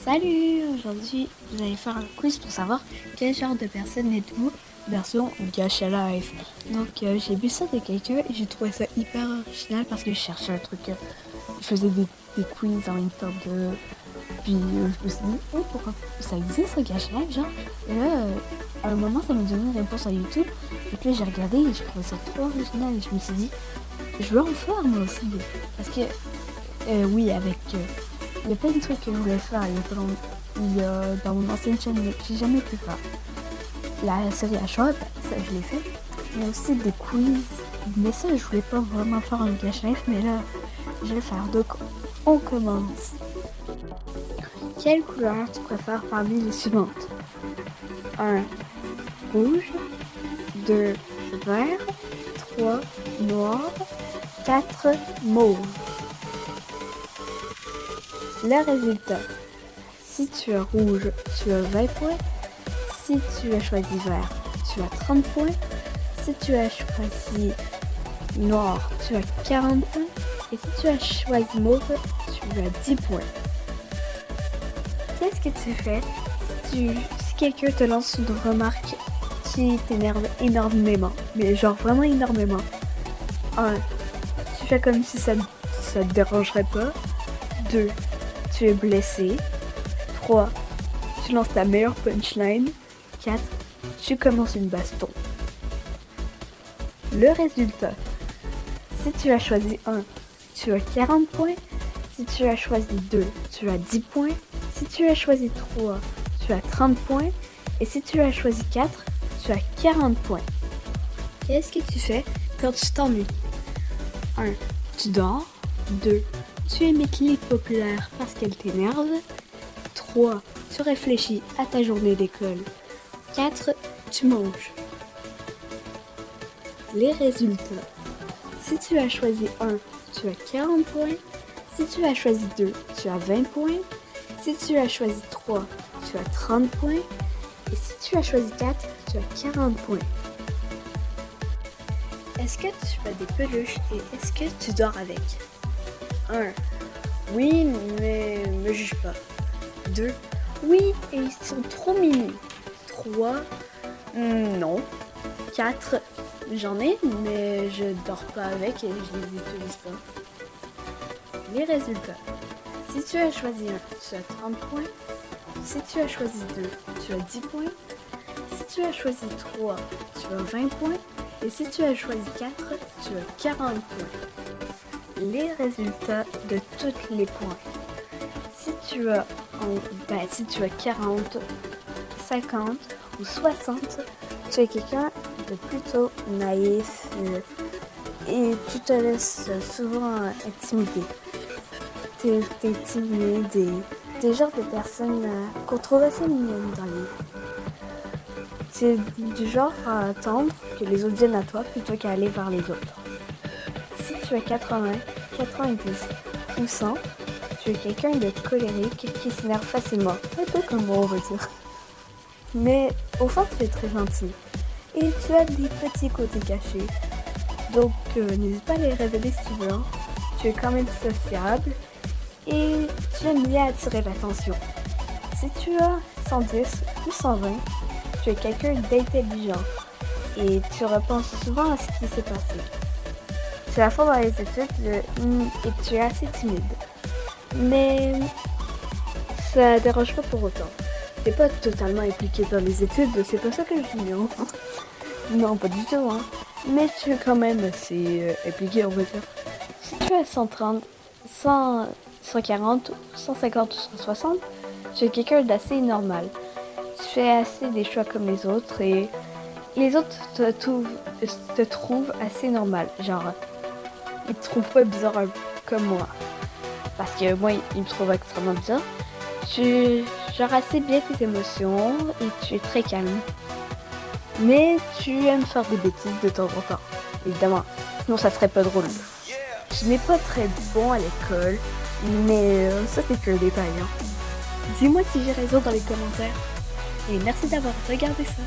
Salut! Aujourd'hui, vous allez faire un quiz pour savoir quel genre de personne êtes-vous version Gacha Life. Donc, j'ai vu ça de quelqu'un et j'ai trouvé ça hyper original parce que je cherchais un truc. Je faisais des quiz en même temps de. Puis, je me suis dit, oh, pourquoi ça existe ça, Gacha Life, genre? Et là, à un moment, ça m'a donné une réponse sur YouTube. Et puis, j'ai regardé et je trouvais ça trop original. Et je me suis dit, je veux en faire moi aussi. Parce que, oui, avec. Il y a plein de trucs que je voulais faire dans mon ancienne chaîne, mais j'ai jamais pu faire. La série à choix, ça je l'ai fait. Il y a aussi des quiz, mais ça je voulais pas vraiment faire un Gacha Life, mais là je vais le faire. Donc on commence. Quelle couleur tu préfères parmi les suivantes? 1. Rouge. 2. Vert. 3. Noir. 4. Mauve. Le résultat. Si tu es rouge, tu as 20 points. Si tu as choisi vert, tu as 30 points. Si tu as choisi noir, tu as 40 points. Et si tu as choisi mauve, tu as 10 points. Qu'est-ce que tu fais si quelqu'un te lance une remarque qui t'énerve énormément, mais genre vraiment énormément? 1. Tu fais comme si ça te dérangerait pas. 2. Tu es blessé. 3. Tu lances ta meilleure punchline. 4. Tu commences une baston. Le résultat. Si tu as choisi 1, tu as 40 points. Si tu as choisi 2, tu as 10 points. Si tu as choisi 3, tu as 30 points. Et si tu as choisi 4, tu as 40 points. Qu'est-ce que tu fais quand tu t'ennuies? 1. Tu dors. 2. Tu imites les populaires parce qu'elles t'énervent. 3. Tu réfléchis à ta journée d'école. 4. Tu manges. Les résultats. Si tu as choisi 1, tu as 40 points. Si tu as choisi 2, tu as 20 points. Si tu as choisi 3, tu as 30 points. Et si tu as choisi 4, tu as 40 points. Est-ce que tu fais des peluches et est-ce que tu dors avec? 1. Oui, mais me juge pas. 2. Oui, et ils sont trop mignons. 3. Non. 4. J'en ai, mais je dors pas avec et je les utilise pas. Les résultats. Si tu as choisi 1, tu as 30 points. Si tu as choisi 2, tu as 10 points. Si tu as choisi 3, tu as 20 points. Et si tu as choisi 4, tu as 40 points. Les résultats de tous les points. Si tu as 40, 50 ou 60, tu es quelqu'un de plutôt naïf et tu te laisses souvent intimider. Tu es timide et t'es genre de personne qu'on trouve assez mignonne dans les livres. Tu es du genre à attendre que les autres viennent à toi plutôt qu'à aller vers les autres. Si tu as 80, 90 ou 100, tu es quelqu'un de colérique qui s'énerve facilement, un peu comme moi on va dire. Mais au fond tu es très gentil et tu as des petits côtés cachés. Donc n'hésite pas à les révéler si tu veux. Tu es quand même sociable et tu aimes bien attirer l'attention. Si tu as 110 ou 120, tu es quelqu'un d'intelligent et tu repenses souvent à ce qui s'est passé. Tu es à fond dans les études et tu es assez timide. Mais ça dérange pas pour autant. T'es pas totalement impliqué dans les études, c'est pas ça que je dis, hein. Non, pas du tout, hein. Mais tu es quand même assez impliqué, on va dire. Si tu as 130, 140, 150 ou 160, tu es quelqu'un d'assez normal. Tu fais assez des choix comme les autres et les autres te trouvent assez normal. Genre, ils te trouvent pas bizarre comme moi. Parce que moi, il me trouve extrêmement bizarre. Tu gères assez bien tes émotions et tu es très calme. Mais tu aimes faire des bêtises de temps en temps, évidemment. Sinon, ça serait pas drôle. Tu n'es pas très bon à l'école, mais ça, c'est que le détail. Hein. Dis-moi si j'ai raison dans les commentaires. Et merci d'avoir regardé ça.